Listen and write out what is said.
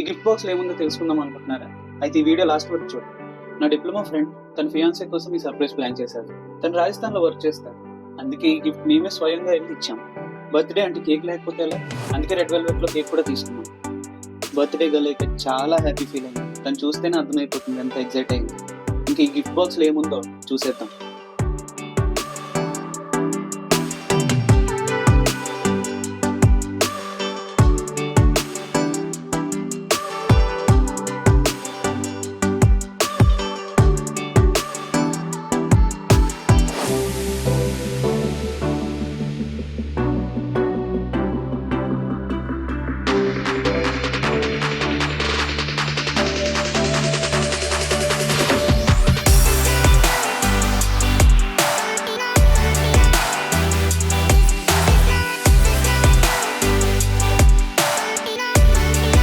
ఈ గిఫ్ట్ బాక్స్లో ఏముందో తెలుసుకుందాం అనుకుంటున్నారా? అయితే ఈ వీడియో లాస్ట్ వరకు చూడండి. నా డిప్లొమా ఫ్రెండ్ తన ఫియాన్సీ కోసం ఈ సర్ప్రైజ్ ప్లాన్ చేశాడు. తను రాజస్థాన్ లో వర్క్ చేస్తాడు, అందుకే ఈ గిఫ్ట్ మేమే స్వయంగా వెళ్ళి ఇచ్చాం. బర్త్డే అంటే కేక్ లేకపోతే ఎలా, అందుకే రెడ్ వెల్వెట్ లో కేక్ కూడా తీసుకున్నాం. బర్త్డే గర్ల్ అయితే చాలా హ్యాపీ ఫీల్ అయింది. తను చూస్తేనే అర్థమైపోతుంది ఎంత ఎగ్జైట్ అయింది. ఇంకా ఈ గిఫ్ట్ బాక్స్ లో ఏముందో చూసేద్దాం.